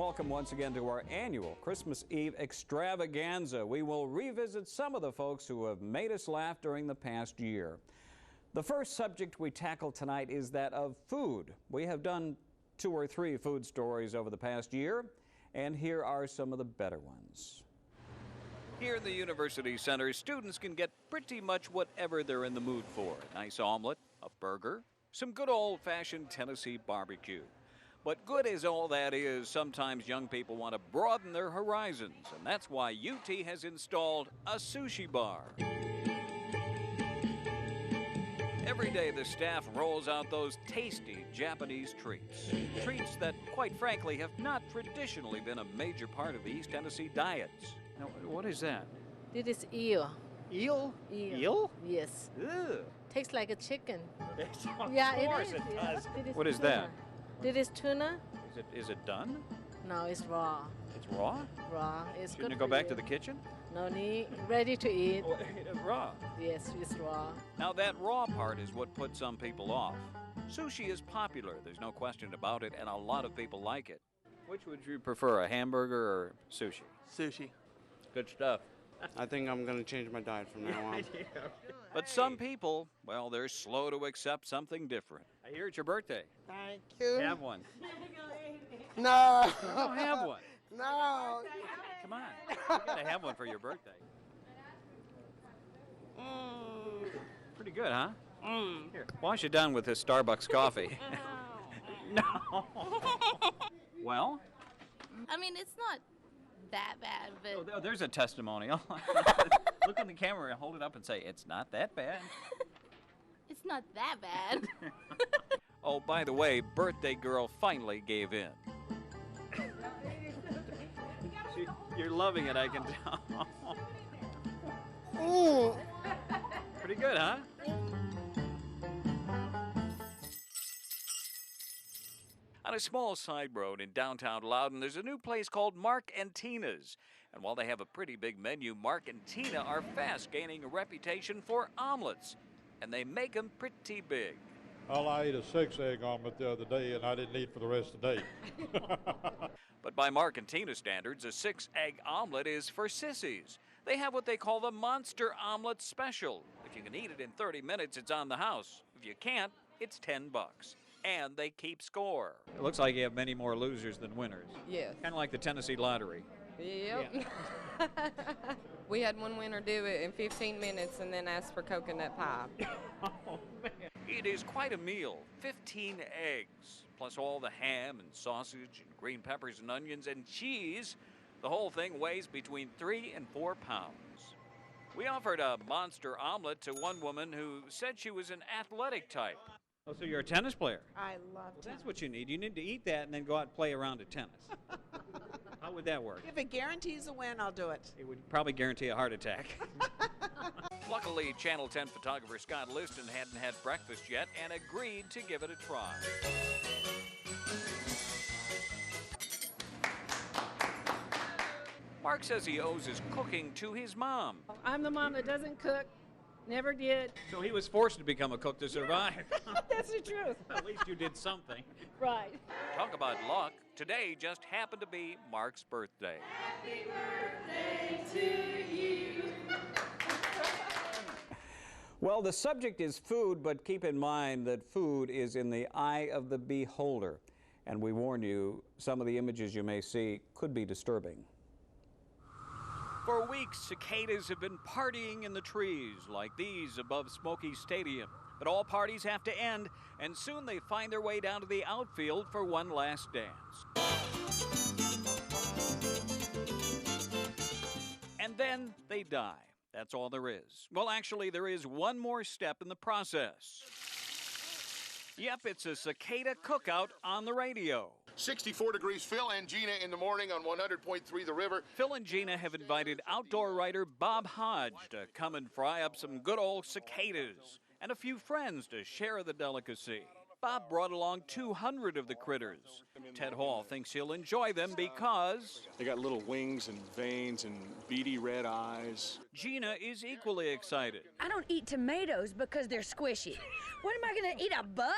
welcome once again to our annual Christmas Eve extravaganza. We will revisit some of the folks who have made us laugh during the past year. The first subject we tackle tonight is that of food. We have done 2 or 3 food stories over the past year, and here are some of the better ones. Here in the University Center, students can get pretty much whatever they're in the mood for. A nice omelet, a burger, some good old-fashioned Tennessee barbecue. But good as all that is, sometimes young people want to broaden their horizons, and that's why UT has installed a sushi bar. Every day the staff rolls out those tasty Japanese treats. Treats that, quite frankly, have not traditionally been a major part of the East Tennessee diets. Now, what is that? This is eel. Eel? Eel? Yes. Ew. Tastes like a chicken. Of Yeah, course it does. is. What is tuna. that? This is tuna. Is it done? No, it's raw. It's raw? Raw. It's Shouldn't good it go for back you. to the kitchen? No need. Ready to eat. Oh, raw. Yes, it's raw. Now that raw part is what puts some people off. Sushi is popular, there's no question about it, and a lot of people like it. Which would you prefer, a hamburger or sushi? Sushi. Good stuff. I think I'm going to change my diet from now on. But some people, well, they're slow to accept something different. I hear it's your birthday. Thank you. Have one. No. No, have one. No. Come on. You gotta have one for your birthday. Pretty good, huh? Here, wash it down with this Starbucks coffee. No. Well? I mean, it's not that bad, but... Oh, there's a testimonial. Look in the camera and hold it up and say, it's not that bad. It's not that bad. Oh, by the way, birthday girl finally gave in. You're loving it, I can tell. Pretty good, huh? On a small side road in downtown Loudon, there's a new place called Mark and Tina's. And while they have a pretty big menu, Mark and Tina are fast gaining a reputation for omelets. And they make them pretty big. Well, I ate a 6-egg omelet the other day, and I didn't eat for the rest of the day. But by Mark and Tina standards, a 6-egg omelet is for sissies. They have what they call the Monster Omelet Special. If you can eat it in 30 minutes, it's on the house. If you can't, it's $10. And they keep score. It looks like you have many more losers than winners. Yes. Kind of like the Tennessee lottery. Yep. Yeah. We had one winner do it in 15 minutes and then ask for coconut pie. Oh, man. It is quite a meal. 15 eggs, plus all the ham and sausage and green peppers and onions and cheese. The whole thing weighs between 3 and 4 pounds. We offered a monster omelet to one woman who said she was an athletic type. Oh, so you're a tennis player? I love tennis. That's what you need. You need to eat that and then go out and play around at tennis. How would that work? If it guarantees a win, I'll do it. It would probably guarantee a heart attack. Luckily, Channel 10 photographer Scott Liston hadn't had breakfast yet and agreed to give it a try. Mark says he owes his cooking to his mom. I'm the mom that doesn't cook. Never did. So he was forced to become a cook to survive. That's the truth. At least you did something. Right. Talk about luck. Today just happened to be Mark's birthday. Happy birthday to you. Well, the subject is food, but keep in mind that food is in the eye of the beholder. And we warn you, some of the images you may see could be disturbing. For weeks, cicadas have been partying in the trees like these above Smoky Stadium. But all parties have to end, and soon they find their way down to the outfield for one last dance. And then they die. That's all there is. Well, actually, there is one more step in the process. Yep, it's a cicada cookout on the radio. 64 degrees, Phil and Gina in the morning on 100.3 The River. Phil and Gina have invited outdoor writer Bob Hodge to come and fry up some good old cicadas and a few friends to share the delicacy. Bob brought along 200 of the critters. Ted Hall thinks he'll enjoy them because they got little wings and veins and beady red eyes. Gina is equally excited. I don't eat tomatoes because they're squishy. What am I going to eat, a bug?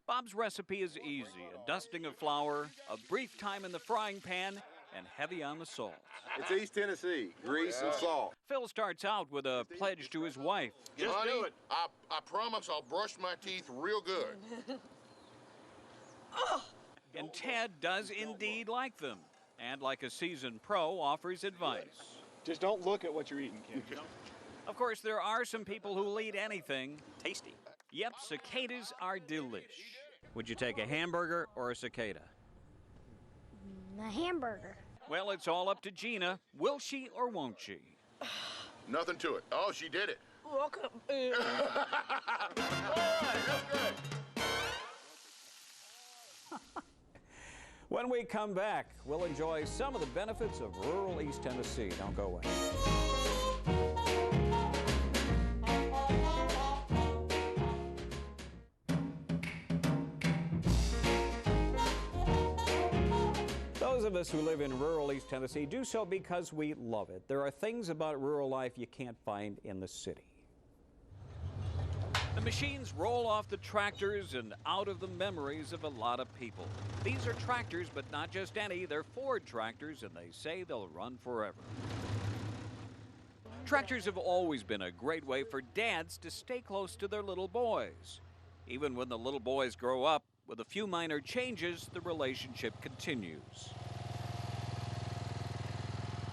Bob's recipe is easy: a dusting of flour, a brief time in the frying pan, and heavy on the salt. It's East Tennessee, grease and salt. Phil starts out with a pledge to his wife. Just honey, do it. I promise I'll brush my teeth real good. And Ted does indeed like them, and like a seasoned pro, offers advice. Just don't look at what you're eating, kid. Of course, there are some people who'll eat anything tasty. Yep, cicadas are delish. Would you take a hamburger or a cicada? A hamburger. Well, it's all up to Gina. Will she or won't she? Nothing to it. Oh, she did it. Welcome. All right, that's good. When we come back, we'll enjoy some of the benefits of rural East Tennessee. Don't go away. Those of us who live in rural East Tennessee do so because we love it. There are things about rural life you can't find in the city. The machines roll off the tractors and out of the memories of a lot of people. These are tractors, but not just any. They're Ford tractors, and they say they'll run forever. Tractors have always been a great way for dads to stay close to their little boys. Even when the little boys grow up, with a few minor changes, the relationship continues.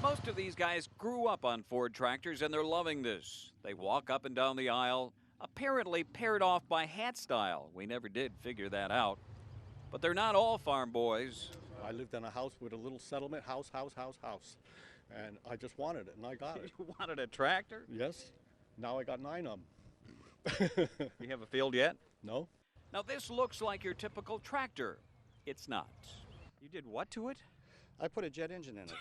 Most of these guys grew up on Ford tractors, and they're loving this. They walk up and down the aisle, apparently paired off by hat style. We never did figure that out. But they're not all farm boys. I lived in a house with a little settlement, house. And I just wanted it, and I got it. You wanted a tractor? Yes. Now I got 9 of them. You have a field yet? No. Now this looks like your typical tractor. It's not. You did what to it? I put a jet engine in it.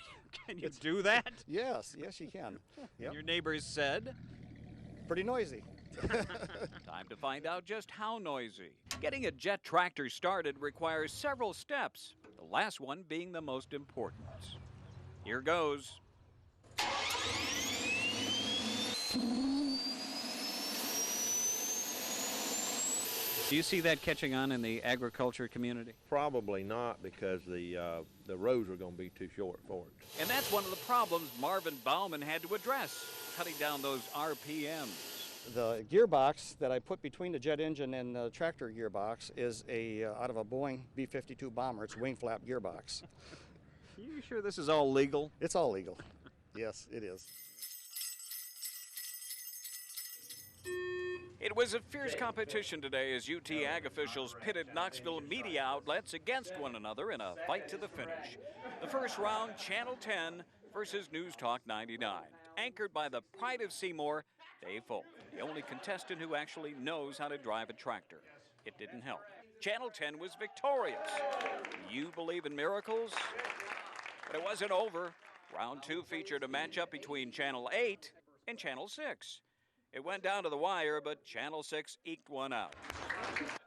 Can you do that? Yes, you can. Yep. Your neighbors said? Pretty noisy. Time to find out just how noisy. Getting a jet tractor started requires several steps, the last one being the most important. Here goes. Do you see that catching on in the agriculture community? Probably not, because the rows are going to be too short for it. And that's one of the problems Marvin Bauman had to address, cutting down those RPMs. The gearbox that I put between the jet engine and the tractor gearbox is out of a Boeing B-52 bomber. It's a wing flap gearbox. Are you sure this is all legal? It's all legal. Yes, it is. It was a fierce competition today as UT Ag officials pitted Knoxville media outlets against one another in a fight to the finish. The first round, Channel 10 versus News Talk 99, anchored by the pride of Seymour, Dave Folk, the only contestant who actually knows how to drive a tractor. It didn't help. Channel 10 was victorious. You believe in miracles? But it wasn't over. Round 2 featured a matchup between Channel 8 and Channel 6. It went down to the wire, but Channel 6 eked one out.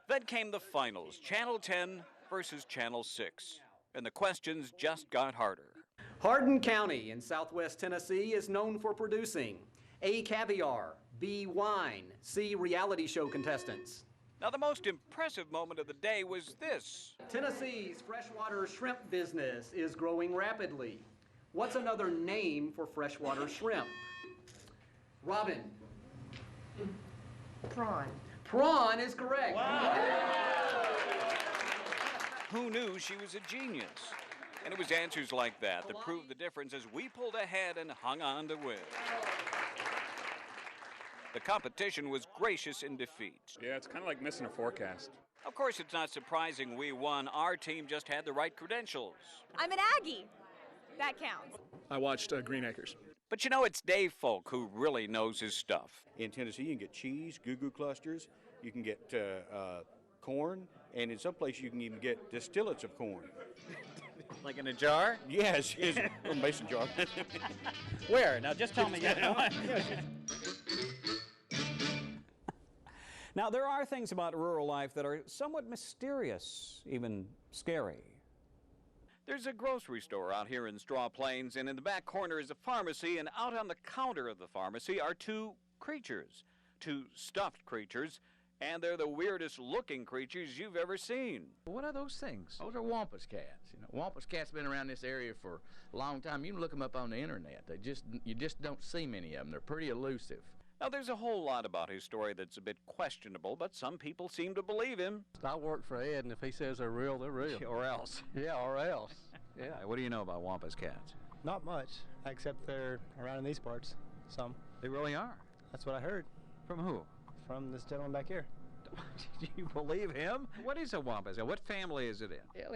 Then came the finals, Channel 10 versus Channel 6. And the questions just got harder. Hardin County in southwest Tennessee is known for producing A, caviar, B, wine, C, reality show contestants. Now, the most impressive moment of the day was this. Tennessee's freshwater shrimp business is growing rapidly. What's another name for freshwater shrimp? Robin. Prawn. Prawn is correct. Wow. Who knew she was a genius? And it was answers like that that proved the difference as we pulled ahead and hung on to win. The competition was gracious in defeat. Yeah, it's kind of like missing a forecast. Of course, it's not surprising we won. Our team just had the right credentials. I'm an Aggie. That counts. I watched Green Acres. But you know, it's Dave Folk who really knows his stuff. In Tennessee, you can get cheese, goo-goo clusters, you can get corn, and in some places you can even get distillates of corn. Like in a jar? Yes, a mason jar. Where? Now just tell me. Now, there are things about rural life that are somewhat mysterious, even scary. There's a grocery store out here in Straw Plains, and in the back corner is a pharmacy, and out on the counter of the pharmacy are two creatures, two stuffed creatures, And they're the weirdest looking creatures you've ever seen. What are those things? Those are wampus cats. You know, wampus cats been around this area for a long time. You can look them up on the internet. You just don't see many of them. They're pretty elusive. Now, there's a whole lot about his story that's a bit questionable, but some people seem to believe him. I work for Ed, and if he says they're real, they're real. Or else. Yeah, or else. Yeah. What do you know about wampus cats? Not much, except they're around in these parts. Some. They really are? That's what I heard. From who? From this gentleman back here. Do you believe him? What is a wampus? What family is it in? Well,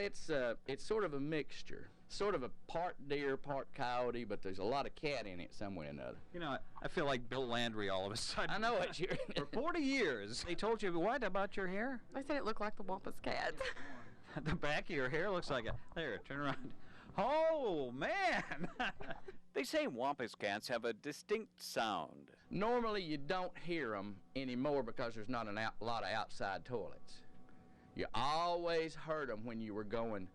it's sort of a mixture. Sort of a part deer, part coyote, but there's a lot of cat in it some way or another. You know, I feel like Bill Landry all of a sudden. I know it. For 40 years. They told you what about your hair? I said it looked like the wampus cat. The back of your hair looks like a... There, turn around. Oh, man! They say wampus cats have a distinct sound. Normally, you don't hear them anymore because there's not a lot of outside toilets. You always heard them when you were going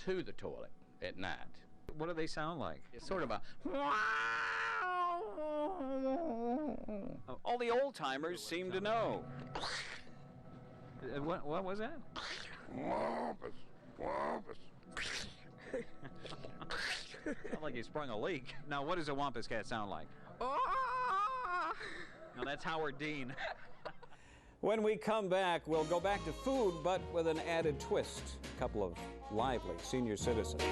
to the toilet at night. What do they sound like? It's sort of a... All the old-timers seem to know. What was that? Wampus, wampus. Sound like he sprung a leak. Now, what does a wampus cat sound like? Now, that's Howard Dean. When we come back, we'll go back to food, but with an added twist. A couple of lively senior citizens.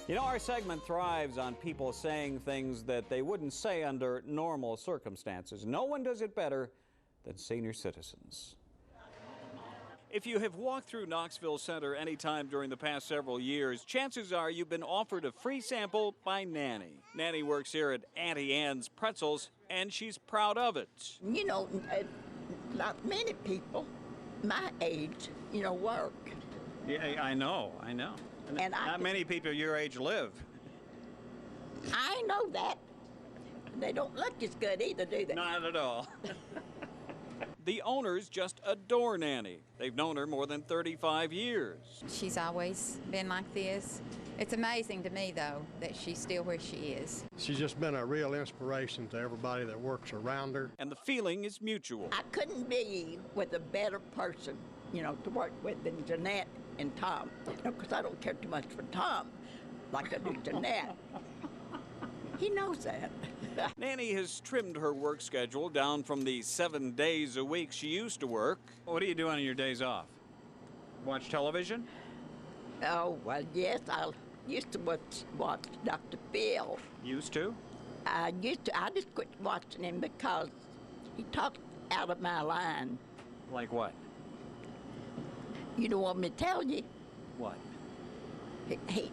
You know, our segment thrives on people saying things that they wouldn't say under normal circumstances. No one does it better than senior citizens. If you have walked through Knoxville Center any time during the past several years, chances are you've been offered a free sample by Nanny. Nanny works here at Auntie Anne's Pretzels, and she's proud of it. You know, not many people my age, work. Yeah, I know. And not many people your age live. I know that. They don't look as good either, do they? Not at all. The owners just adore Nanny. They've known her more than 35 years. She's always been like this. It's amazing to me, though, that she's still where she is. She's just been a real inspiration to everybody that works around her. And the feeling is mutual. I couldn't be with a better person, to work with than Jeanette and Tom. Because I don't care too much for Tom like I do Jeanette. He knows that. Nanny has trimmed her work schedule down from the 7 days a week she used to work. What do you do on your days off? Watch television? Oh, well, yes, I used to watch Dr. Phil. Used to? I just quit watching him because he talked out of my line. Like what? You don't want me to tell you? What? He's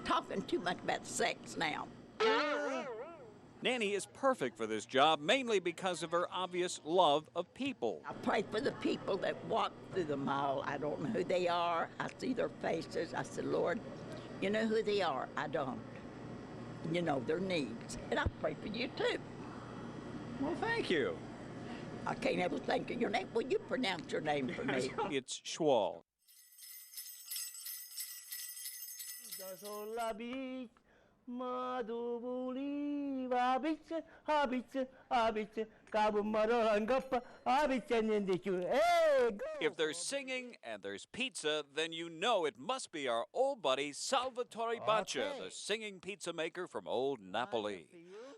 talking too much about sex now. Nanny is perfect for this job, mainly because of her obvious love of people. I pray for the people that walk through the mall. I don't know who they are. I see their faces. I said, Lord, you know who they are. I don't. You know their needs. And I pray for you, too. Well, thank you. I can't ever think of your name. Will you pronounce your name for me? It's Schwall. If there's singing and there's pizza, then you know it must be our old buddy Salvatore Baccia, the singing pizza maker from Old Napoli.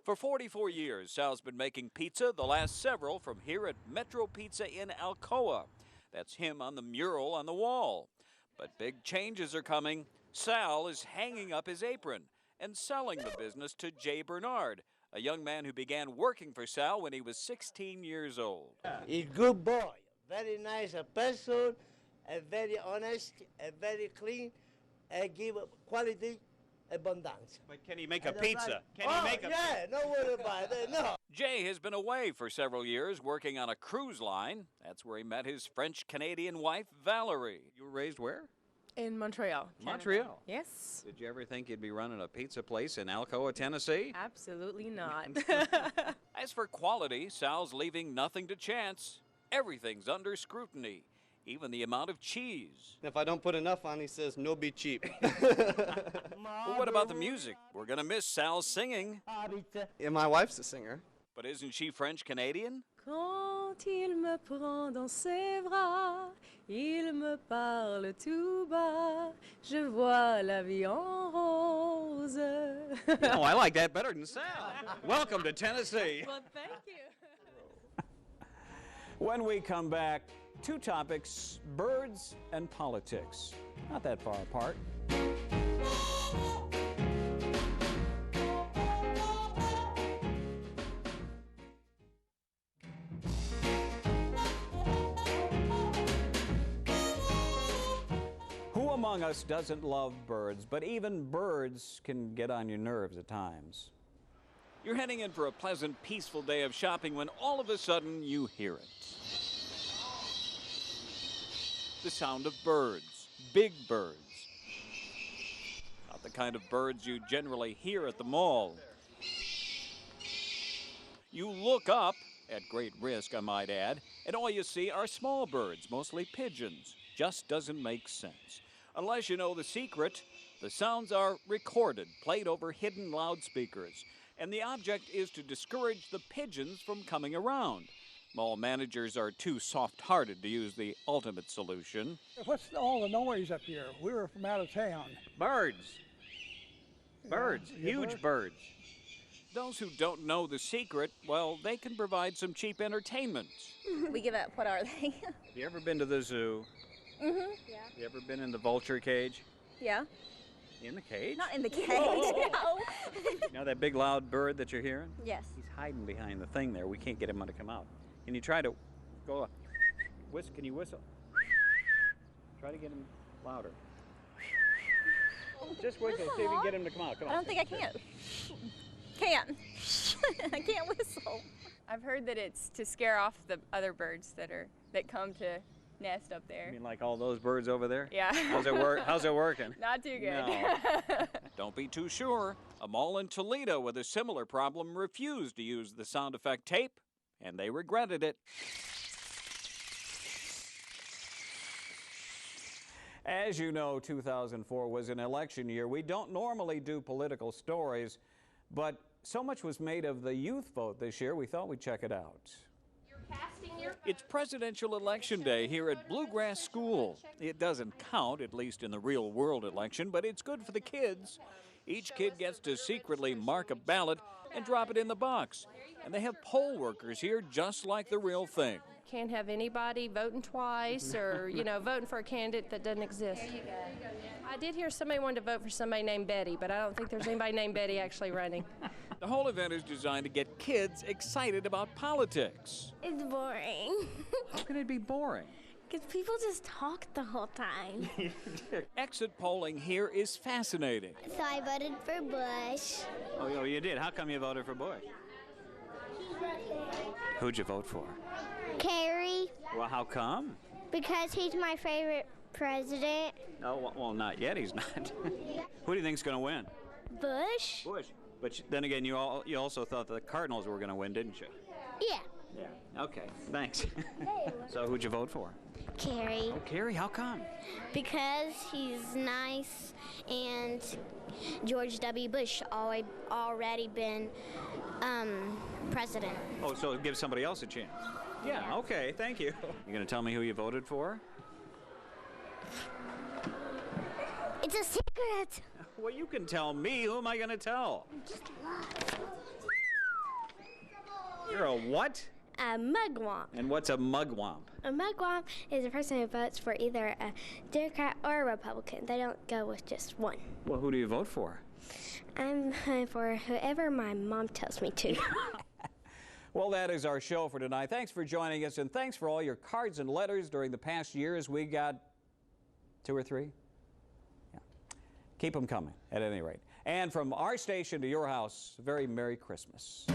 For 44 years, Sal's been making pizza, the last several from here at Metro Pizza in Alcoa. That's him on the mural on the wall. But big changes are coming. Sal is hanging up his apron and selling the business to Jay Bernard, a young man who began working for Sal when he was 16 years old. He's a good boy, very nice a person, very honest, very clean, and give quality abundance. But can he make a pizza? Can he make a pizza? Yeah, no worry about it, no. Jay has been away for several years working on a cruise line. That's where he met his French-Canadian wife, Valerie. You were raised where? In Montreal, Canada. Montreal? Yes. Did you ever think you'd be running a pizza place in Alcoa, Tennessee? Absolutely not. As for quality, Sal's leaving nothing to chance. Everything's under scrutiny. even the amount of cheese. If I don't put enough on, he says, no be cheap. Well, what about the music? We're going to miss Sal's singing. And my wife's a singer. But isn't she French-Canadian? Quand il me prend dans ses bras, il me parle tout bas, je vois la vie en rose. Oh, I like that better than Sal. Welcome to Tennessee. Well, thank you. When we come back, two topics, birds and politics. Not that far apart. Who among us doesn't love birds? But even birds can get on your nerves at times. You're heading in for a pleasant, peaceful day of shopping when all of a sudden you hear it. The sound of birds, big birds. Not the kind of birds you generally hear at the mall. You look up, at great risk I might add, and all you see are small birds, mostly pigeons. Just doesn't make sense. Unless you know the secret, the sounds are recorded, played over hidden loudspeakers, and the object is to discourage the pigeons from coming around. Mall managers are too soft-hearted to use the ultimate solution. What's all the noise up here? We were from out of town. Birds. Birds. Yeah, Huge birds. birds. Those who don't know the secret, well, they can provide some cheap entertainment. We give up. What are they? Have you ever been to the zoo? Mm-hmm. Yeah. You ever been in the vulture cage? Yeah. In the cage? Not in the cage. Oh. No. You know that big loud bird that you're hearing? Yes. He's hiding behind the thing there. We can't get him to come out. Can you try to go whistle? Can you whistle? Try to get him louder. Just whistle. See if you can get him to come out. Come on. I don't think I can. Can't. I can't whistle. I've heard that it's to scare off the other birds that come to nest up there. You mean like all those birds over there? Yeah. How's it working? Not too good. No. Don't be too sure. A mall in Toledo with a similar problem refused to use the sound effect tape, and they regretted it. As you know, 2004 was an election year. We don't normally do political stories, but so much was made of the youth vote this year, we thought we'd check it out. It's presidential election day here at Bluegrass School. It doesn't count, at least in the real world election, but it's good for the kids. Each kid gets to secretly mark a ballot and drop it in the box. And they have poll workers here just like the real thing. Can't have anybody voting twice or, voting for a candidate that doesn't exist. I did hear somebody wanted to vote for somebody named Betty, but I don't think there's anybody named Betty actually running. The whole event is designed to get kids excited about politics. It's boring. How can it be boring? Because people just talk the whole time. Exit polling here is fascinating. So I voted for Bush. Oh, you did? How come you voted for Bush? Who'd you vote for? Kerry. Well, how come? Because he's my favorite president. Oh, well, not yet. He's not. Who do you think's going to win? Bush. Bush. But then again, you also thought the Cardinals were going to win, didn't you? Yeah. Yeah. Okay. Thanks. So who'd you vote for? Kerry. Oh, Kerry. How come? Because he's nice and George W. Bush already been president. Oh, so give somebody else a chance. Yeah. Okay. Thank you. You going to tell me who you voted for? It's a secret. Well, you can tell me. Who am I going to tell? Just look. You're a what? A mugwump. And what's a mugwump? A mugwump is a person who votes for either a Democrat or a Republican. They don't go with just one. Well, who do you vote for? I'm for whoever my mom tells me to. Well, that is our show for tonight. Thanks for joining us, and thanks for all your cards and letters during the past years. We got 2 or 3? Yeah. Keep them coming, at any rate. And from our station to your house, a very Merry Christmas.